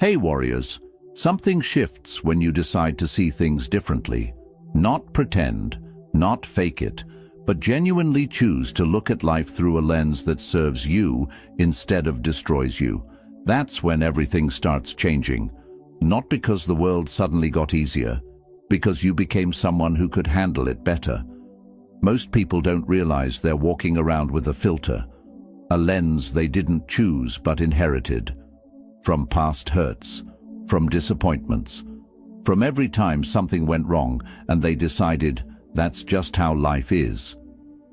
Hey warriors, something shifts when you decide to see things differently. Not pretend, not fake it, but genuinely choose to look at life through a lens that serves you instead of destroys you. That's when everything starts changing. Not because the world suddenly got easier, because you became someone who could handle it better. Most people don't realize they're walking around with a filter, a lens they didn't choose but inherited. From past hurts, from disappointments, from every time something went wrong and they decided that's just how life is.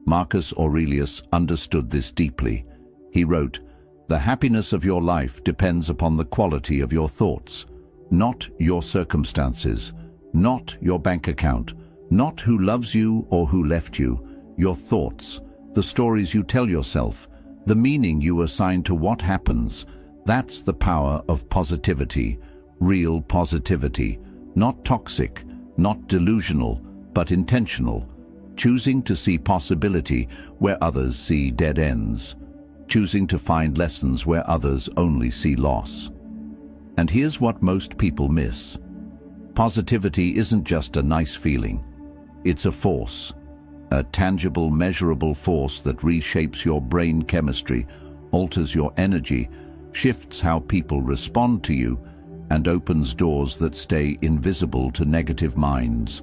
Marcus Aurelius understood this deeply. He wrote, "The happiness of your life depends upon the quality of your thoughts, not your circumstances, not your bank account, not who loves you or who left you. Your thoughts, the stories you tell yourself, the meaning you assign to what happens. That's the power of positivity, real positivity, not toxic, not delusional, but intentional, choosing to see possibility where others see dead ends, choosing to find lessons where others only see loss." And here's what most people miss. Positivity isn't just a nice feeling. It's a force, a tangible, measurable force that reshapes your brain chemistry, alters your energy, shifts how people respond to you, and opens doors that stay invisible to negative minds.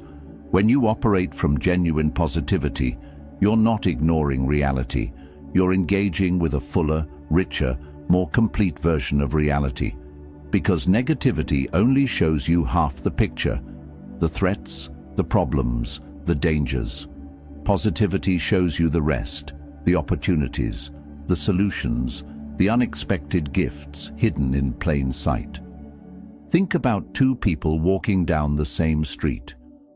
When you operate from genuine positivity, you're not ignoring reality. You're engaging with a fuller, richer, more complete version of reality. Because negativity only shows you half the picture, the threats, the problems, the dangers. Positivity shows you the rest, the opportunities, the solutions, the unexpected gifts hidden in plain sight. Think about two people walking down the same street.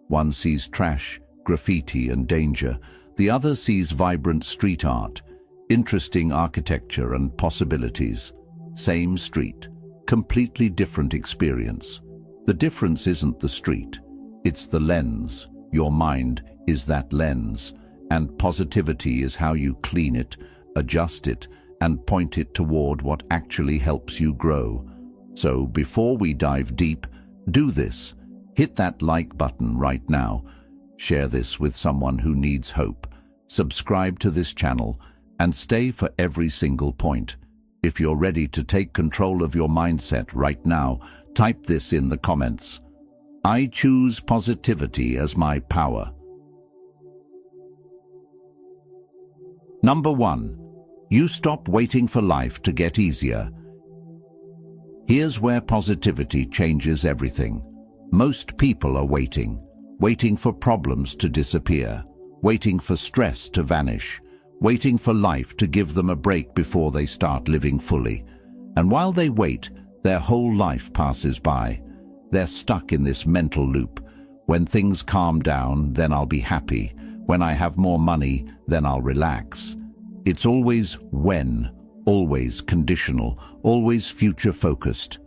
One sees trash, graffiti, and danger. The other sees vibrant street art, interesting architecture and possibilities. Same street, completely different experience. The difference isn't the street, it's the lens. Your mind is that lens, and positivity is how you clean it, adjust it, and point it toward what actually helps you grow. So before we dive deep, do this. Hit that like button right now. Share this with someone who needs hope. Subscribe to this channel and stay for every single point. If you're ready to take control of your mindset right now, type this in the comments. I choose positivity as my power. Number 1. You stop waiting for life to get easier. Here's where positivity changes everything. Most people are waiting for problems to disappear, waiting for stress to vanish, waiting for life to give them a break before they start living fully. And while they wait, their whole life passes by. They're stuck in this mental loop. When things calm down, then I'll be happy. When I have more money, then I'll relax. It's always when, always conditional, always future-focused.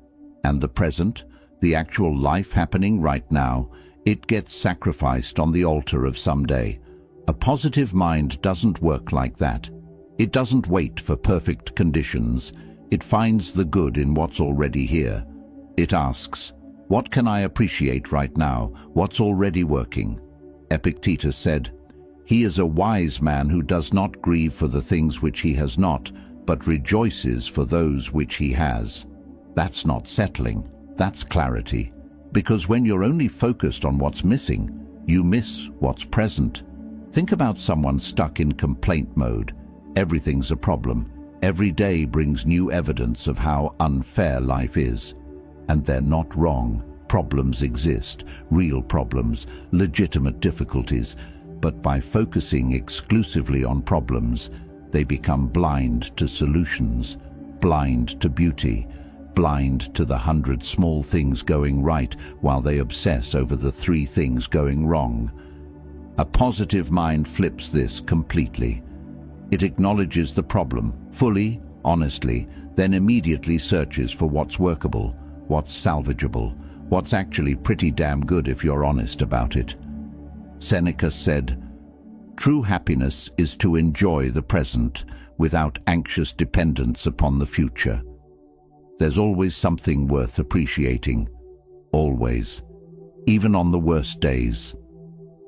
And the present, the actual life happening right now, it gets sacrificed on the altar of someday. A positive mind doesn't work like that. It doesn't wait for perfect conditions. It finds the good in what's already here. It asks, what can I appreciate right now? What's already working? Epictetus said, "He is a wise man who does not grieve for the things which he has not, but rejoices for those which he has." That's not settling, that's clarity. Because when you're only focused on what's missing, you miss what's present. Think about someone stuck in complaint mode. Everything's a problem. Every day brings new evidence of how unfair life is. And they're not wrong. Problems exist, real problems, legitimate difficulties. But by focusing exclusively on problems, they become blind to solutions, blind to beauty, blind to the 100 small things going right while they obsess over the 3 things going wrong. A positive mind flips this completely. It acknowledges the problem fully, honestly, then immediately searches for what's workable, what's salvageable, what's actually pretty damn good if you're honest about it. Seneca said, "True happiness is to enjoy the present without anxious dependence upon the future." There's always something worth appreciating. Always. Even on the worst days.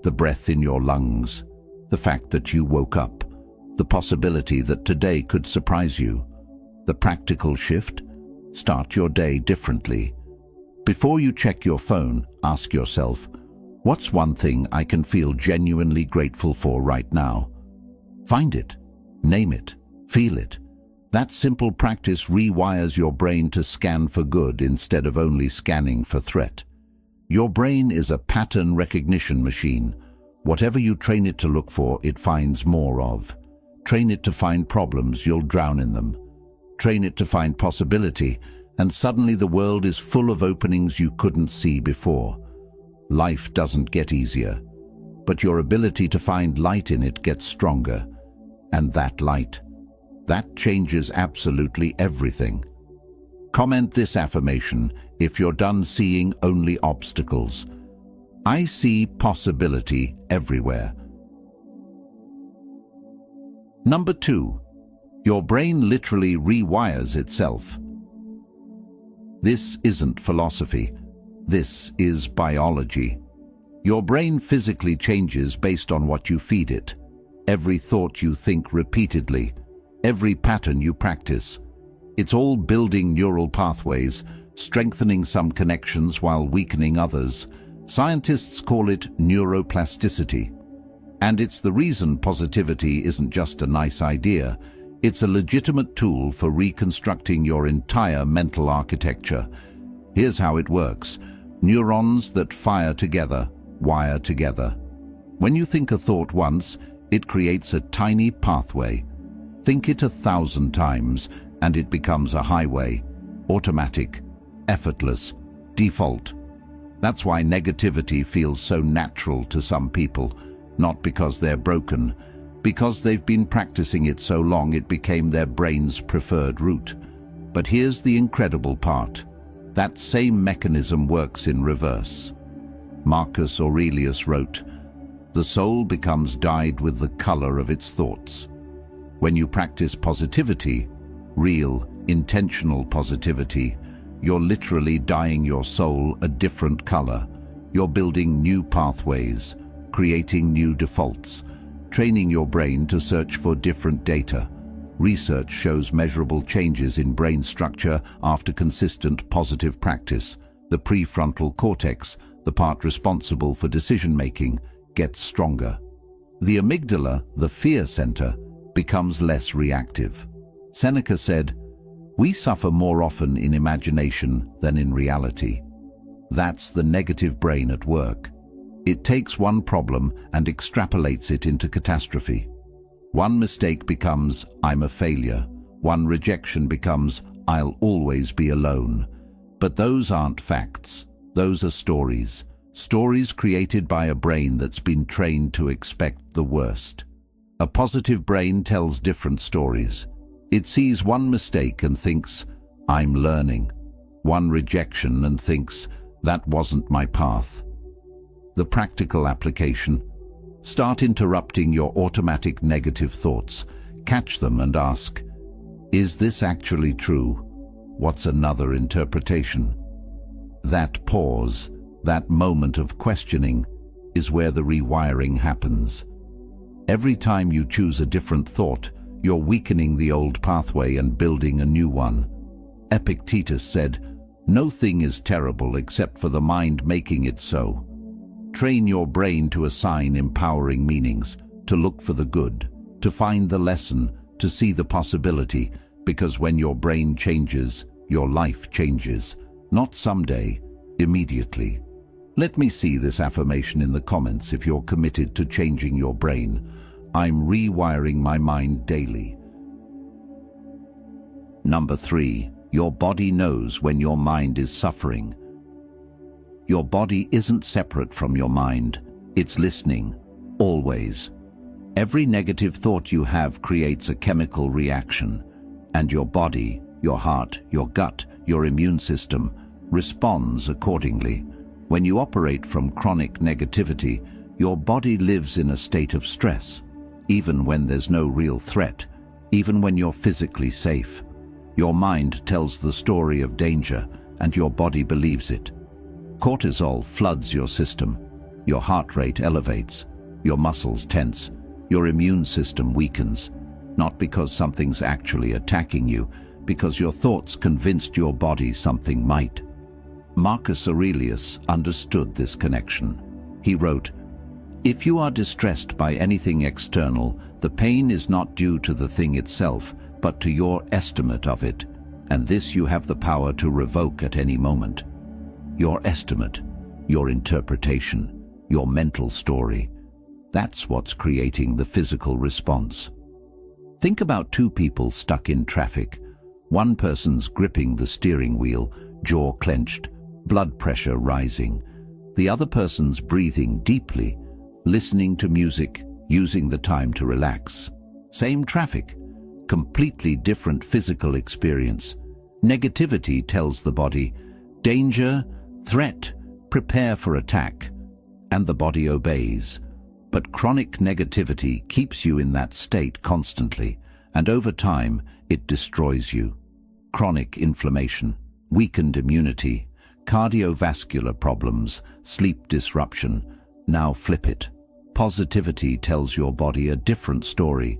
The breath in your lungs. The fact that you woke up. The possibility that today could surprise you. The practical shift? Start your day differently. Before you check your phone, ask yourself, what's one thing I can feel genuinely grateful for right now? Find it. Name it. Feel it. That simple practice rewires your brain to scan for good instead of only scanning for threat. Your brain is a pattern recognition machine. Whatever you train it to look for, it finds more of. Train it to find problems, you'll drown in them. Train it to find possibility, and suddenly the world is full of openings you couldn't see before. Life doesn't get easier, but your ability to find light in it gets stronger. And that light, that changes absolutely everything. Comment this affirmation if you're done seeing only obstacles. I see possibility everywhere. Number 2. Your brain literally rewires itself. This isn't philosophy. This is biology. Your brain physically changes based on what you feed it. Every thought you think repeatedly, every pattern you practice. It's all building neural pathways, strengthening some connections while weakening others. Scientists call it neuroplasticity. And it's the reason positivity isn't just a nice idea. It's a legitimate tool for reconstructing your entire mental architecture. Here's how it works. Neurons that fire together, wire together. When you think a thought once, it creates a tiny pathway. Think it 1,000 times, and it becomes a highway. Automatic, effortless, default. That's why negativity feels so natural to some people, not because they're broken, because they've been practicing it so long it became their brain's preferred route. But here's the incredible part. That same mechanism works in reverse. Marcus Aurelius wrote, "The soul becomes dyed with the color of its thoughts." When you practice positivity, real, intentional positivity, you're literally dyeing your soul a different color. You're building new pathways, creating new defaults, training your brain to search for different data. Research shows measurable changes in brain structure after consistent positive practice. The prefrontal cortex, the part responsible for decision-making, gets stronger. The amygdala, the fear center, becomes less reactive. Seneca said, "We suffer more often in imagination than in reality." That's the negative brain at work. It takes one problem and extrapolates it into catastrophe. One mistake becomes, "I'm a failure." One rejection becomes, "I'll always be alone." But those aren't facts. Those are stories. Stories created by a brain that's been trained to expect the worst. A positive brain tells different stories. It sees one mistake and thinks, "I'm learning." One rejection and thinks, "That wasn't my path." The practical application. Start interrupting your automatic negative thoughts. Catch them and ask, "Is this actually true? What's another interpretation?" That pause, that moment of questioning, is where the rewiring happens. Every time you choose a different thought, you're weakening the old pathway and building a new one. Epictetus said, "No thing is terrible except for the mind making it so." Train your brain to assign empowering meanings, to look for the good, to find the lesson, to see the possibility, because when your brain changes, your life changes. Not someday, immediately. Let me see this affirmation in the comments if you're committed to changing your brain. I'm rewiring my mind daily. Number 3. Your body knows when your mind is suffering. Your body isn't separate from your mind. It's listening, always. Every negative thought you have creates a chemical reaction, and your body, your heart, your gut, your immune system responds accordingly. When you operate from chronic negativity, your body lives in a state of stress, even when there's no real threat, even when you're physically safe. Your mind tells the story of danger, and your body believes it. Cortisol floods your system. Your heart rate elevates. Your muscles tense. Your immune system weakens. Not because something's actually attacking you, because your thoughts convinced your body something might. Marcus Aurelius understood this connection. He wrote, "If you are distressed by anything external, the pain is not due to the thing itself, but to your estimate of it, and this you have the power to revoke at any moment." Your estimate, your interpretation, your mental story, that's what's creating the physical response. Think about two people stuck in traffic. One person's gripping the steering wheel, jaw clenched, blood pressure rising. The other person's breathing deeply, listening to music, using the time to relax. Same traffic, completely different physical experience. Negativity tells the body, danger, threat, prepare for attack, and the body obeys. But chronic negativity keeps you in that state constantly, and over time it destroys you. Chronic inflammation, weakened immunity, cardiovascular problems, sleep disruption. Now flip it. Positivity tells your body a different story.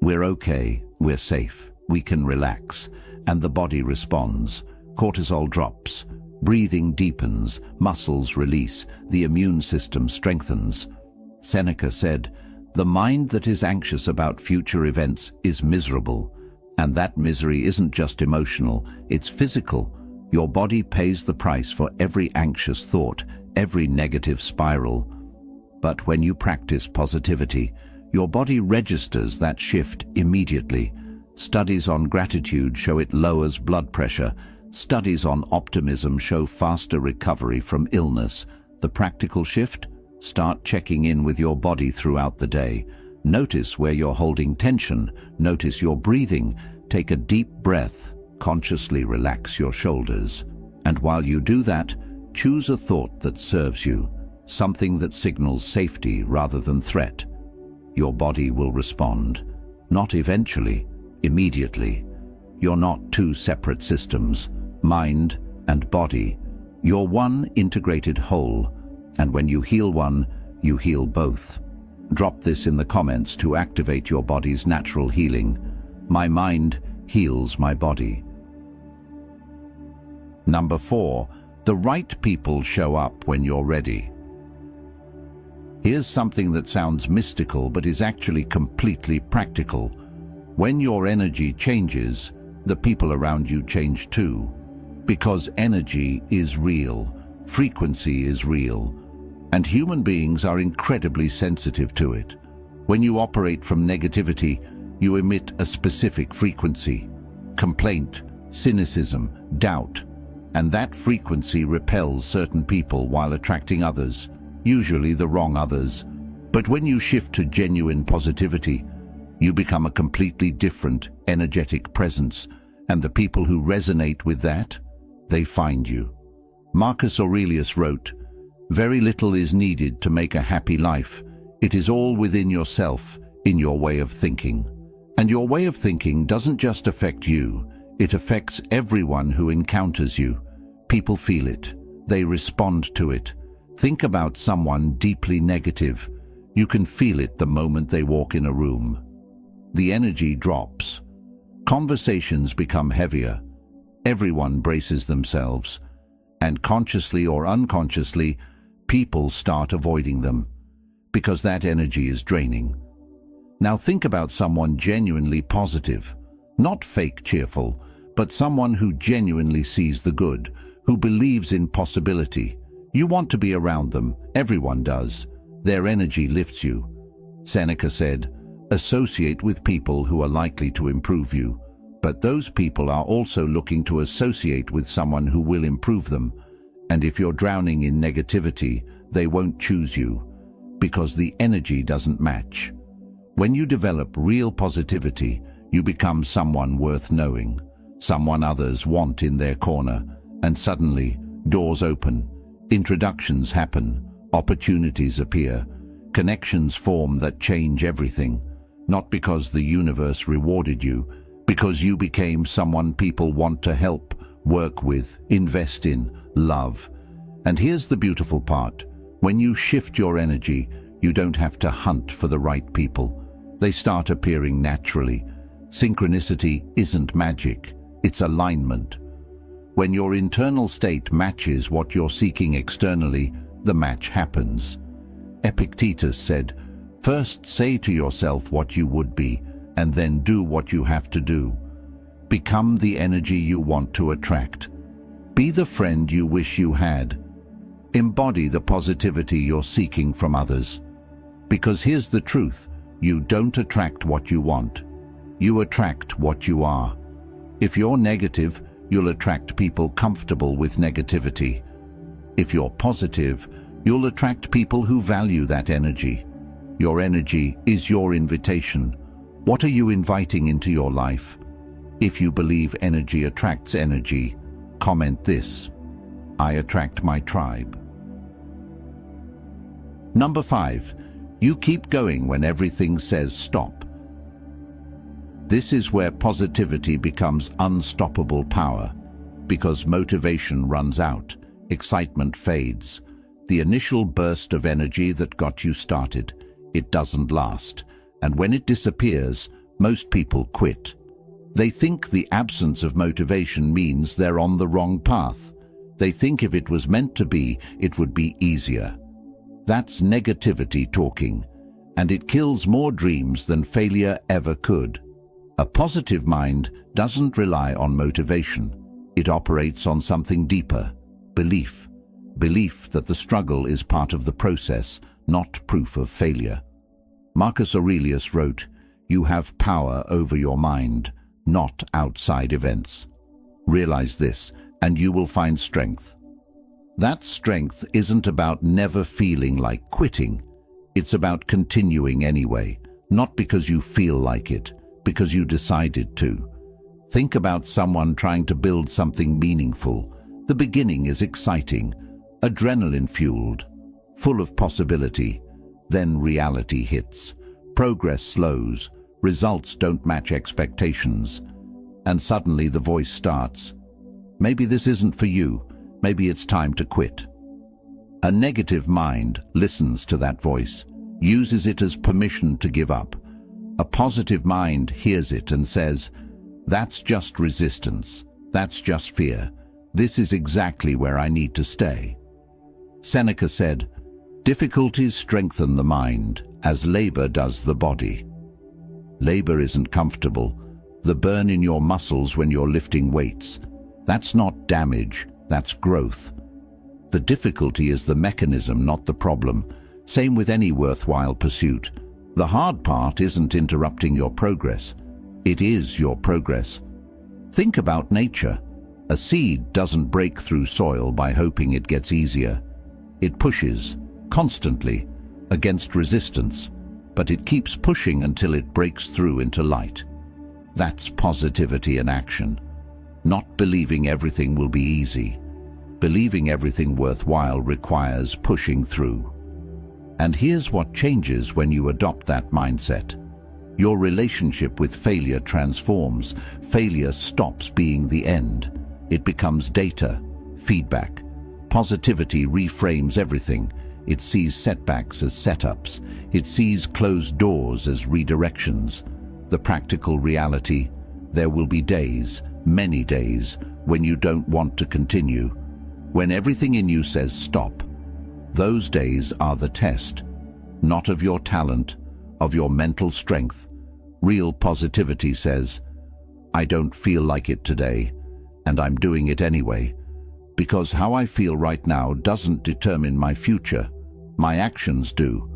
We're okay, we're safe, we can relax, and the body responds. Cortisol drops, breathing deepens, muscles release, the immune system strengthens. Seneca said, "The mind that is anxious about future events is miserable." And that misery isn't just emotional, it's physical. Your body pays the price for every anxious thought, every negative spiral. But when you practice positivity, your body registers that shift immediately. Studies on gratitude show it lowers blood pressure. Studies on optimism show faster recovery from illness. The practical shift? Start checking in with your body throughout the day. Notice where you're holding tension. Notice your breathing. Take a deep breath. Consciously relax your shoulders. And while you do that, choose a thought that serves you, something that signals safety rather than threat. Your body will respond. Not eventually, immediately. You're not two separate systems, mind and body. You're one integrated whole. And when you heal one, you heal both. Drop this in the comments to activate your body's natural healing. My mind heals my body. Number 4, the right people show up when you're ready. Here's something that sounds mystical but is actually completely practical. When your energy changes, the people around you change too. Because energy is real, frequency is real, and human beings are incredibly sensitive to it. When you operate from negativity, you emit a specific frequency: complaint, cynicism, doubt. And that frequency repels certain people while attracting others, usually the wrong others. But when you shift to genuine positivity, you become a completely different, energetic presence, and the people who resonate with that, they find you. Marcus Aurelius wrote, "Very little is needed to make a happy life. It is all within yourself, in your way of thinking." And your way of thinking doesn't just affect you, it affects everyone who encounters you. People feel it. They respond to it. Think about someone deeply negative. You can feel it the moment they walk in a room. The energy drops. Conversations become heavier. Everyone braces themselves. And consciously or unconsciously, people start avoiding them, because that energy is draining. Now think about someone genuinely positive, not fake cheerful, but someone who genuinely sees the good, who believes in possibility. You want to be around them, everyone does. Their energy lifts you. Seneca said, "Associate with people who are likely to improve you." But those people are also looking to associate with someone who will improve them. And if you're drowning in negativity, they won't choose you, because the energy doesn't match. When you develop real positivity, you become someone worth knowing, someone others want in their corner, and suddenly doors open, introductions happen, opportunities appear, connections form that change everything, not because the universe rewarded you, because you became someone people want to help, work with, invest in, love. And here's the beautiful part. When you shift your energy, you don't have to hunt for the right people. They start appearing naturally. Synchronicity isn't magic, it's alignment. When your internal state matches what you're seeking externally, the match happens. Epictetus said, "First say to yourself what you would be, and then do what you have to do. Become the energy you want to attract. Be the friend you wish you had. Embody the positivity you're seeking from others. Because here's the truth, you don't attract what you want. You attract what you are. If you're negative, you'll attract people comfortable with negativity. If you're positive, you'll attract people who value that energy. Your energy is your invitation. What are you inviting into your life? If you believe energy attracts energy, comment this: I attract my tribe. Number 5. You keep going when everything says stop. This is where positivity becomes unstoppable power, because motivation runs out, excitement fades. The initial burst of energy that got you started, it doesn't last, and when it disappears, most people quit. They think the absence of motivation means they're on the wrong path. They think if it was meant to be, it would be easier. That's negativity talking, and it kills more dreams than failure ever could. A positive mind doesn't rely on motivation. It operates on something deeper: belief. Belief that the struggle is part of the process, not proof of failure. Marcus Aurelius wrote, "You have power over your mind, not outside events." Realize this, and you will find strength. That strength isn't about never feeling like quitting. It's about continuing anyway, not because you feel like it, because you decided to. Think about someone trying to build something meaningful. The beginning is exciting, adrenaline-fueled, full of possibility. Then reality hits. Progress slows. Results don't match expectations. And suddenly the voice starts. Maybe this isn't for you. Maybe it's time to quit. A negative mind listens to that voice, uses it as permission to give up. A positive mind hears it and says, "That's just resistance. That's just fear. This is exactly where I need to stay." Seneca said, "Difficulties strengthen the mind, as labor does the body." Labor isn't comfortable. The burn in your muscles when you're lifting weights, that's not damage, that's growth. The difficulty is the mechanism, not the problem. Same with any worthwhile pursuit. The hard part isn't interrupting your progress. It is your progress. Think about nature. A seed doesn't break through soil by hoping it gets easier. It pushes, constantly, against resistance, but it keeps pushing until it breaks through into light. That's positivity in action. Not believing everything will be easy. Believing everything worthwhile requires pushing through. And here's what changes when you adopt that mindset. Your relationship with failure transforms. Failure stops being the end. It becomes data, feedback. Positivity reframes everything. It sees setbacks as setups. It sees closed doors as redirections. The practical reality: there will be days, many days, when you don't want to continue, when everything in you says stop. Those days are the test, not of your talent, of your mental strength. Real positivity says, "I don't feel like it today, and I'm doing it anyway, because how I feel right now doesn't determine my future. My actions do."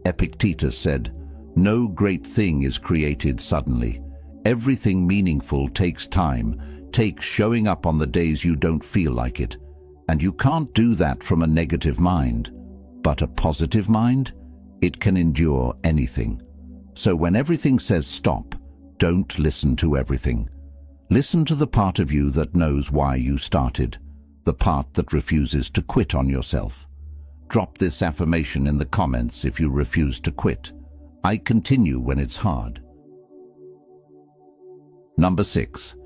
Epictetus said, "No great thing is created suddenly. Everything meaningful takes time, takes showing up on the days you don't feel like it. And you can't do that from a negative mind. But a positive mind? It can endure anything. So when everything says stop, don't listen to everything. Listen to the part of you that knows why you started, the part that refuses to quit on yourself. Drop this affirmation in the comments if you refuse to quit. I continue when it's hard. Number 6.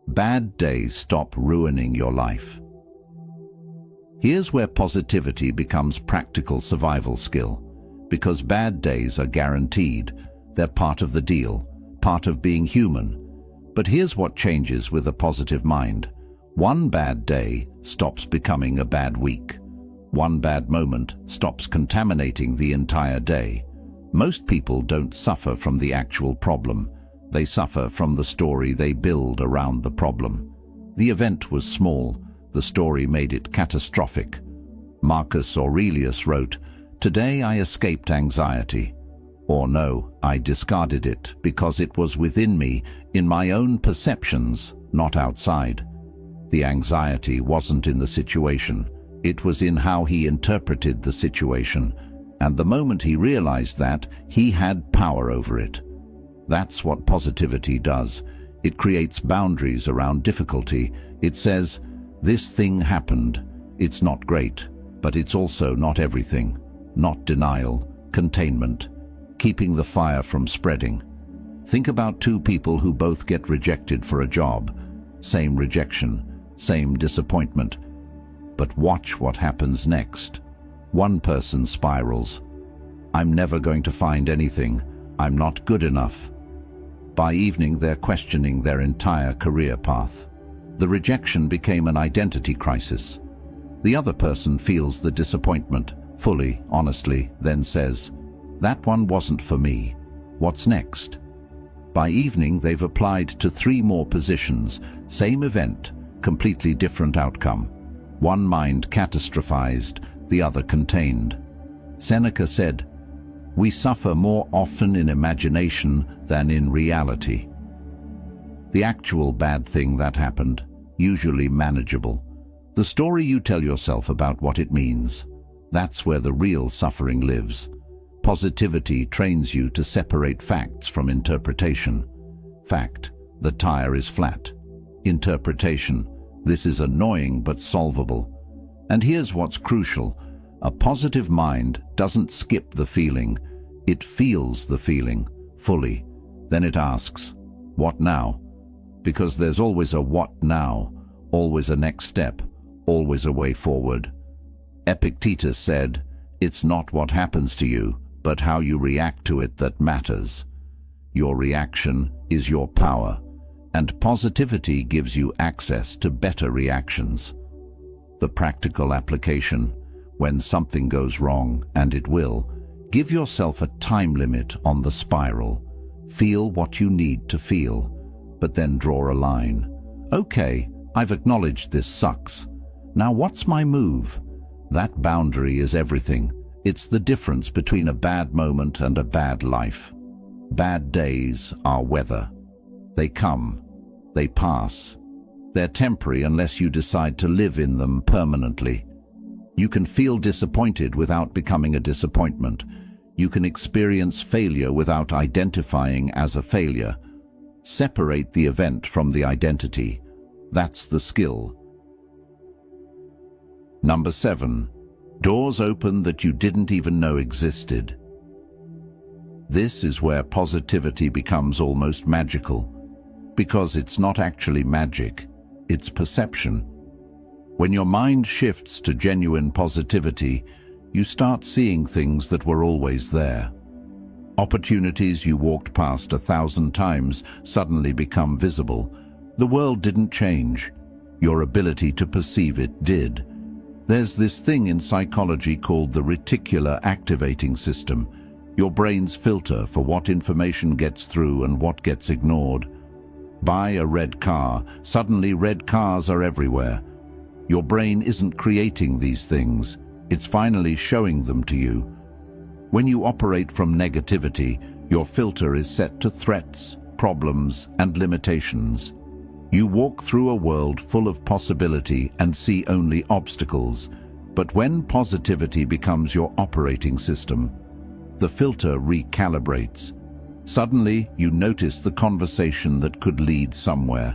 Bad days stop ruining your life. Here's where positivity becomes practical survival skill, because bad days are guaranteed. They're part of the deal, part of being human. But here's what changes with a positive mind. One bad day stops becoming a bad week. One bad moment stops contaminating the entire day. Most people don't suffer from the actual problem. They suffer from the story they build around the problem. The event was small. The story made it catastrophic. Marcus Aurelius wrote, "Today I escaped anxiety." Or no, I discarded it because it was within me, in my own perceptions, not outside. The anxiety wasn't in the situation. It was in how he interpreted the situation. And the moment he realized that, he had power over it. That's what positivity does. It creates boundaries around difficulty. It says, this thing happened. It's not great, but it's also not everything. Not denial, containment, keeping the fire from spreading. Think about two people who both get rejected for a job. Same rejection, same disappointment. But watch what happens next. One person spirals. I'm never going to find anything. I'm not good enough. By evening, they're questioning their entire career path. The rejection became an identity crisis. The other person feels the disappointment, fully, honestly, then says, that one wasn't for me. What's next? By evening, they've applied to 3 more positions. Same event, completely different outcome. One mind catastrophized, the other contained. Seneca said, "We suffer more often in imagination than in reality." The actual bad thing that happened, usually manageable. The story you tell yourself about what it means, that's where the real suffering lives. Positivity trains you to separate facts from interpretation. Fact, the tire is flat. Interpretation, this is annoying but solvable. And here's what's crucial. A positive mind doesn't skip the feeling. It feels the feeling fully. Then it asks, what now? Because there's always a what now, always a next step, always a way forward. Epictetus said, it's not what happens to you, but how you react to it that matters. Your reaction is your power, and positivity gives you access to better reactions. The practical application: when something goes wrong, and it will, give yourself a time limit on the spiral. Feel what you need to feel, but then draw a line. Okay, I've acknowledged this sucks. Now what's my move? That boundary is everything. It's the difference between a bad moment and a bad life. Bad days are weather. They come, they pass. They're temporary unless you decide to live in them permanently. You can feel disappointed without becoming a disappointment. You can experience failure without identifying as a failure. Separate the event from the identity. That's the skill. Number 7. Doors open that you didn't even know existed. This is where positivity becomes almost magical, because it's not actually magic, it's perception. When your mind shifts to genuine positivity, you start seeing things that were always there. Opportunities you walked past 1,000 times suddenly become visible. The world didn't change. Your ability to perceive it did. There's this thing in psychology called the reticular activating system, your brain's filter for what information gets through and what gets ignored. Buy a red car, suddenly red cars are everywhere. Your brain isn't creating these things, it's finally showing them to you. When you operate from negativity, your filter is set to threats, problems, and limitations. You walk through a world full of possibility and see only obstacles. But when positivity becomes your operating system, the filter recalibrates. Suddenly, you notice the conversation that could lead somewhere,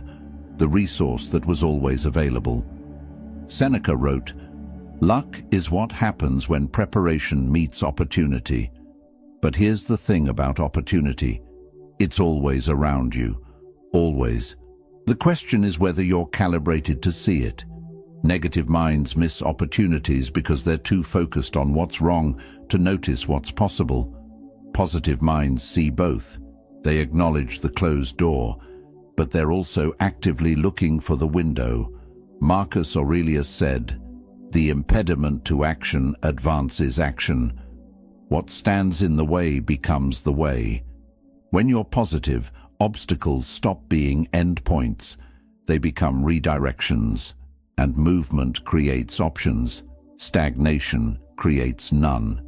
the resource that was always available. Seneca wrote, "Luck is what happens when preparation meets opportunity." But here's the thing about opportunity. It's always around you. always. The question is whether you're calibrated to see it. Negative minds miss opportunities because they're too focused on what's wrong to notice what's possible. Positive minds see both. They acknowledge the closed door, but they're also actively looking for the window. Marcus Aurelius said, "The impediment to action advances action. What stands in the way becomes the way." When you're positive, obstacles stop being endpoints. They become redirections, and movement creates options. Stagnation creates none.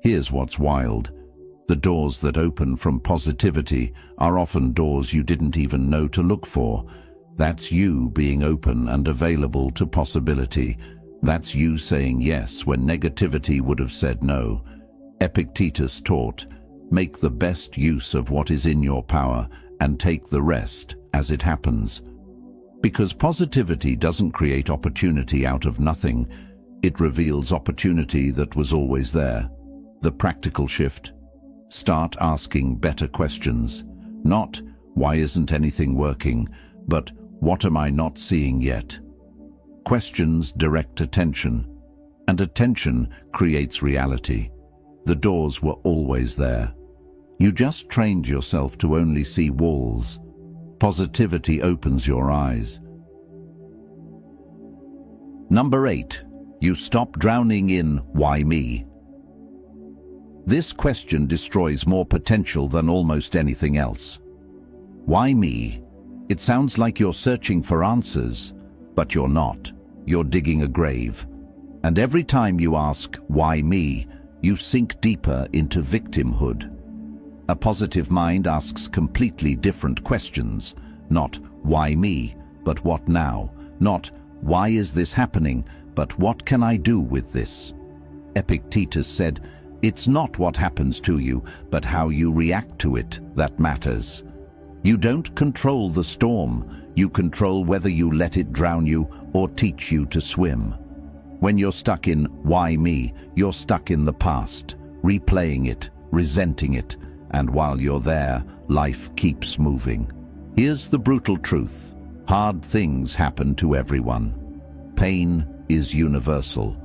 Here's what's wild. The doors that open from positivity are often doors you didn't even know to look for. That's you being open and available to possibility. That's you saying yes when negativity would have said no. Epictetus taught, "Make the best use of what is in your power and take the rest as it happens." Because positivity doesn't create opportunity out of nothing, it reveals opportunity that was always there. The practical shift. Start asking better questions. Not, "Why isn't anything working?" but, "What am I not seeing yet?" Questions direct attention, and attention creates reality. The doors were always there. You just trained yourself to only see walls. Positivity opens your eyes. Number 8. You stop drowning in "Why me?" This question destroys more potential than almost anything else. Why me? It sounds like you're searching for answers, but you're not. You're digging a grave. And every time you ask, "Why me?" you sink deeper into victimhood. A positive mind asks completely different questions. Not, "Why me?" but "What now?" Not, "Why is this happening?" but "What can I do with this?" Epictetus said, "It's not what happens to you, but how you react to it that matters." You don't control the storm. You control whether you let it drown you or teach you to swim. When you're stuck in "Why me?" you're stuck in the past, replaying it, resenting it, and while you're there, life keeps moving. Here's the brutal truth. Hard things happen to everyone. Pain is universal.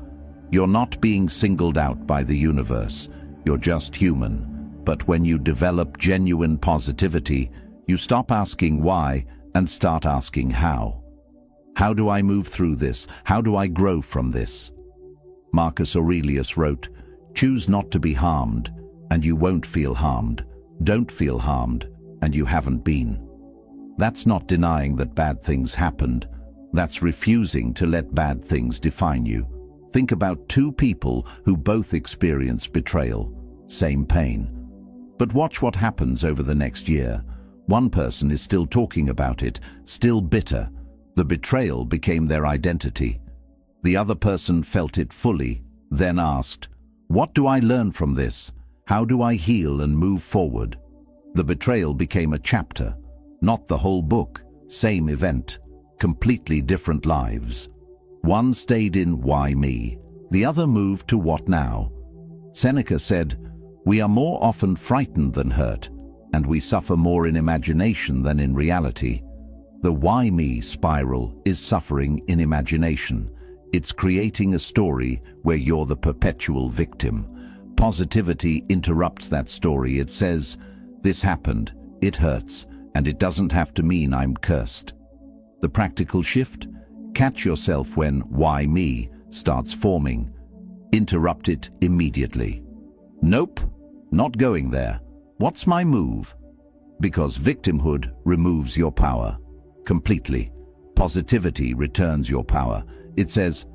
You're not being singled out by the universe. You're just human. But when you develop genuine positivity, you stop asking why and start asking how. How do I move through this? How do I grow from this? Marcus Aurelius wrote, "Choose not to be harmed, and you won't feel harmed. Don't feel harmed, and you haven't been." That's not denying that bad things happened. That's refusing to let bad things define you. Think about two people who both experience betrayal. Same pain. But watch what happens over the next year. One person is still talking about it, still bitter. The betrayal became their identity. The other person felt it fully, then asked, "What do I learn from this? How do I heal and move forward?" The betrayal became a chapter, not the whole book. Same event, completely different lives. One stayed in "Why me?" The other moved to "What now?" Seneca said, "We are more often frightened than hurt, and we suffer more in imagination than in reality." The "why me" spiral is suffering in imagination. It's creating a story where you're the perpetual victim. Positivity interrupts that story. It says, "This happened, it hurts, and it doesn't have to mean I'm cursed." The practical shift? Catch yourself when "why me" starts forming. Interrupt it immediately. Nope, not going there. What's my move? Because victimhood removes your power. Completely. Positivity returns your power. It says,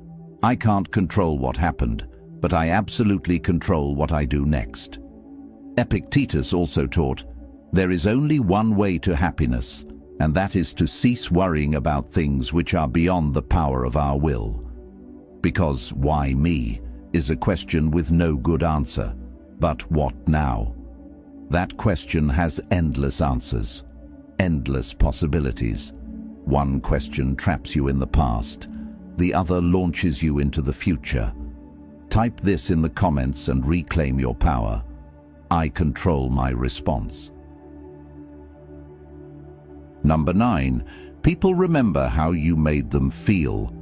"I can't control what happened, but I absolutely control what I do next." Epictetus also taught, "There is only one way to happiness, and that is to cease worrying about things which are beyond the power of our will." Because "why me?" is a question with no good answer. But what now? That question has endless answers, endless possibilities. One question traps you in the past, the other launches you into the future. Type this in the comments and reclaim your power. I control my response. Number 9. People remember how you made them feel.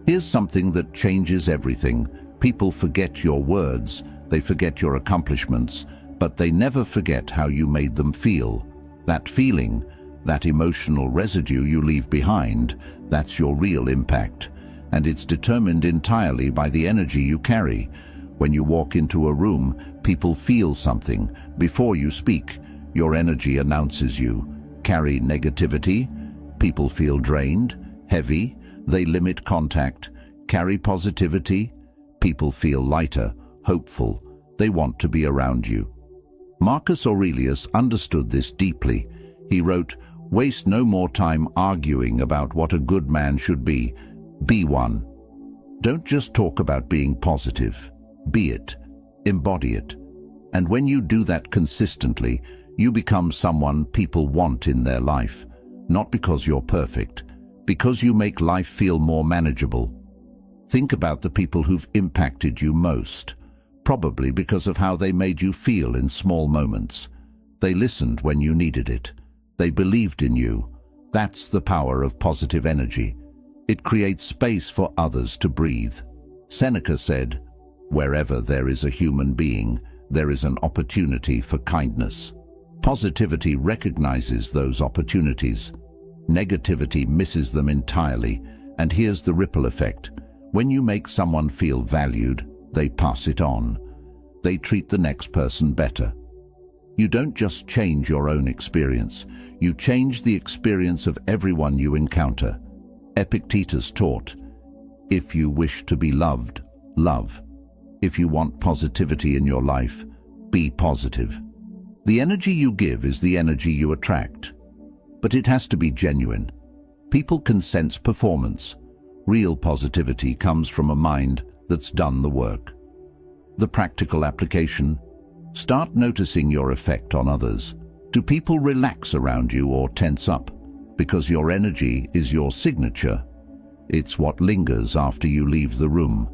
Here's something that changes everything. People forget your words, they forget your accomplishments, but they never forget how you made them feel. That feeling, that emotional residue you leave behind, that's your real impact. And it's determined entirely by the energy you carry. When you walk into a room, people feel something. Before you speak, your energy announces you. Carry negativity, people feel drained, heavy, they limit contact. Carry positivity, people feel lighter, hopeful, they want to be around you. Marcus Aurelius understood this deeply. He wrote, "Waste no more time arguing about what a good man should be. Be one." Don't just talk about being positive. Be it. Embody it. And when you do that consistently, you become someone people want in their life. Not because you're perfect, because you make life feel more manageable. Think about the people who've impacted you most, probably because of how they made you feel in small moments. They listened when you needed it. They believed in you. That's the power of positive energy. It creates space for others to breathe. Seneca said, "Wherever there is a human being, there is an opportunity for kindness." Positivity recognizes those opportunities. Negativity misses them entirely, and here's the ripple effect. When you make someone feel valued, they pass it on. They treat the next person better. You don't just change your own experience, you change the experience of everyone you encounter. Epictetus taught, "If you wish to be loved, love. If you want positivity in your life, be positive." The energy you give is the energy you attract. But it has to be genuine. People can sense performance. Real positivity comes from a mind that's done the work. The practical application: start noticing your effect on others. Do people relax around you or tense up? Because your energy is your signature. It's what lingers after you leave the room.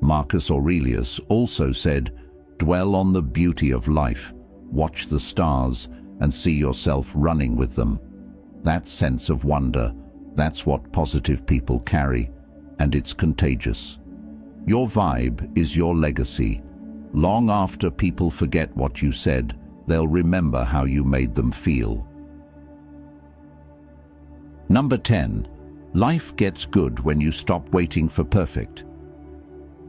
Marcus Aurelius also said, "Dwell on the beauty of life. Watch the stars and see yourself running with them." That sense of wonder, that's what positive people carry, and it's contagious. Your vibe is your legacy. Long after people forget what you said, they'll remember how you made them feel. Number 10. Life gets good when you stop waiting for perfect.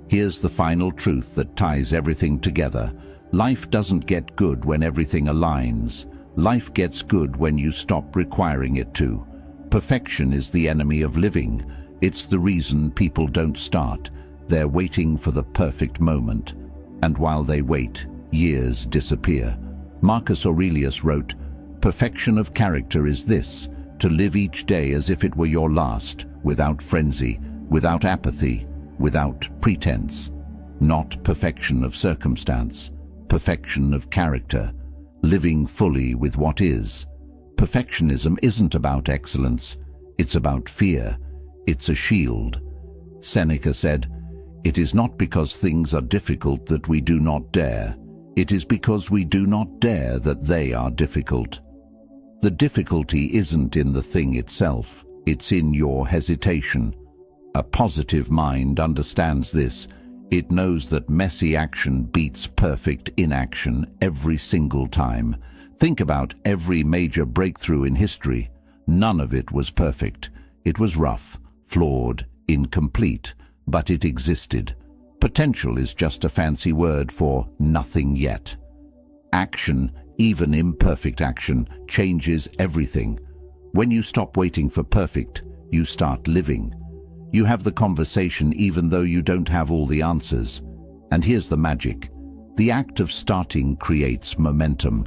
Here's the final truth that ties everything together. Life doesn't get good when everything aligns. Life gets good when you stop requiring it to. Perfection is the enemy of living. It's the reason people don't start. They're waiting for the perfect moment. And while they wait, years disappear. Marcus Aurelius wrote, "Perfection of character is this, to live each day as if it were your last, without frenzy, without apathy, without pretense." Not perfection of circumstance, perfection of character, living fully with what is. Perfectionism isn't about excellence, it's about fear. It's a shield. Seneca said, "It is not because things are difficult that we do not dare. It is because we do not dare that they are difficult." The difficulty isn't in the thing itself, it's in your hesitation. A positive mind understands this. It knows that messy action beats perfect inaction every single time. Think about every major breakthrough in history. None of it was perfect. It was rough, flawed, incomplete, but it existed. Potential is just a fancy word for nothing yet. Action, even imperfect action, changes everything. When you stop waiting for perfect, you start living. You have the conversation even though you don't have all the answers. And here's the magic. The act of starting creates momentum.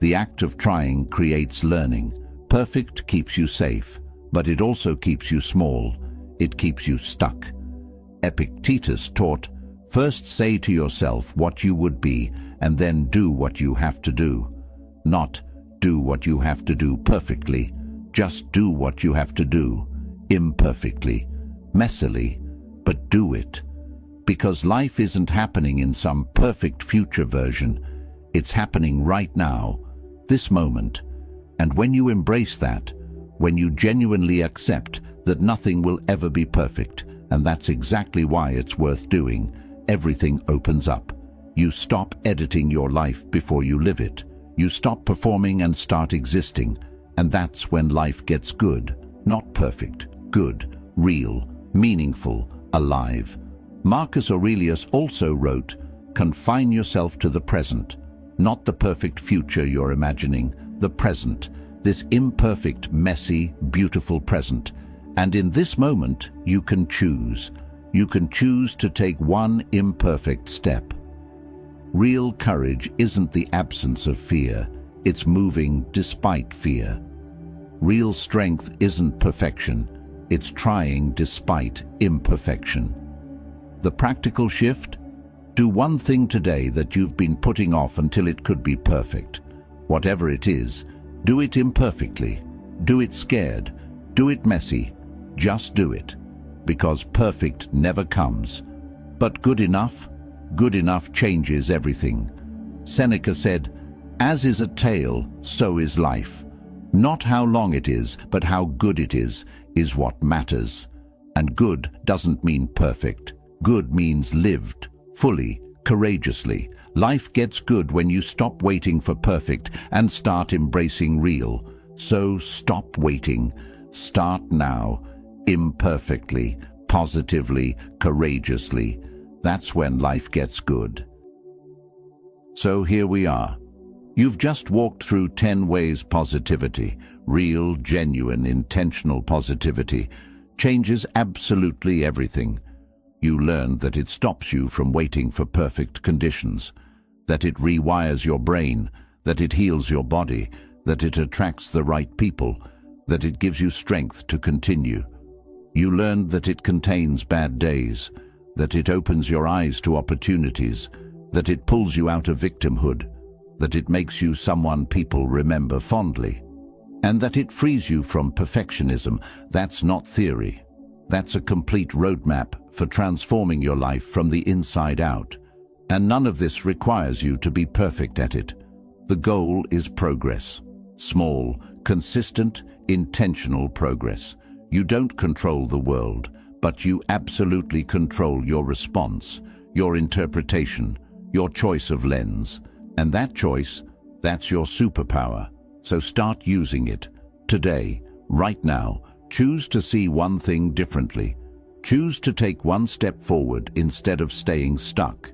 The act of trying creates learning. Perfect keeps you safe, but it also keeps you small. It keeps you stuck. Epictetus taught, "First say to yourself what you would be, and then do what you have to do." Not do what you have to do perfectly, just do what you have to do, imperfectly, messily, but do it. Because life isn't happening in some perfect future version. It's happening right now, this moment. And when you embrace that, when you genuinely accept that nothing will ever be perfect, and that's exactly why it's worth doing, everything opens up. You stop editing your life before you live it. You stop performing and start existing, and that's when life gets good. Not perfect, good, real, meaningful, alive. Marcus Aurelius also wrote, "Confine yourself to the present, not the perfect future you're imagining, the present, this imperfect, messy, beautiful present. And in this moment, you can choose. You can choose to take one imperfect step." Real courage isn't the absence of fear, it's moving despite fear. Real strength isn't perfection, it's trying despite imperfection. The practical shift? Do one thing today that you've been putting off until it could be perfect. Whatever it is, do it imperfectly. Do it scared. Do it messy. Just do it. Because perfect never comes. But good enough changes everything. Seneca said, "As is a tale, so is life. Not how long it is, but how good it is what matters." And good doesn't mean perfect. Good means lived, fully, courageously. Life gets good when you stop waiting for perfect and start embracing real. So stop waiting. Start now, imperfectly, positively, courageously. That's when life gets good. So here we are. You've just walked through 10 ways positivity, real, genuine, intentional positivity, changes absolutely everything. You learned that it stops you from waiting for perfect conditions, that it rewires your brain, that it heals your body, that it attracts the right people, that it gives you strength to continue. You learned that it contains bad days, that it opens your eyes to opportunities, that it pulls you out of victimhood, that it makes you someone people remember fondly, and that it frees you from perfectionism. That's not theory. That's a complete roadmap for transforming your life from the inside out. And none of this requires you to be perfect at it. The goal is progress. Small, consistent, intentional progress. You don't control the world, but you absolutely control your response, your interpretation, your choice of lens. And that choice, that's your superpower. So start using it. Today, right now, choose to see one thing differently. Choose to take one step forward instead of staying stuck.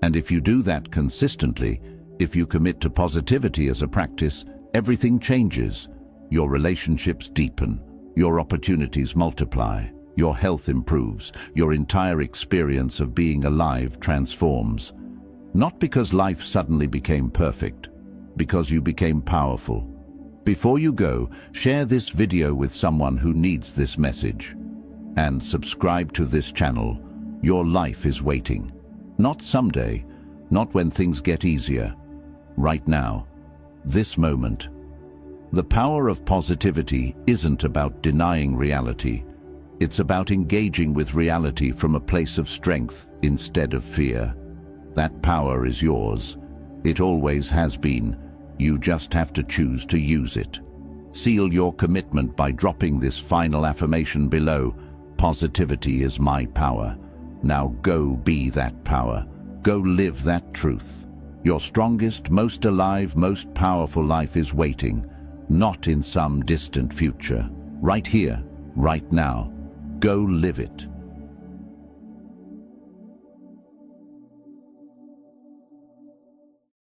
And if you do that consistently, if you commit to positivity as a practice, everything changes. Your relationships deepen, your opportunities multiply, your health improves, your entire experience of being alive transforms. Not because life suddenly became perfect, because you became powerful. Before you go, share this video with someone who needs this message. And subscribe to this channel. Your life is waiting. Not someday, not when things get easier. Right now, this moment. The power of positivity isn't about denying reality. It's about engaging with reality from a place of strength instead of fear. That power is yours. It always has been. You just have to choose to use it. Seal your commitment by dropping this final affirmation below. Positivity is my power. Now go be that power. Go live that truth. Your strongest, most alive, most powerful life is waiting, not in some distant future. Right here, right now. Go live it.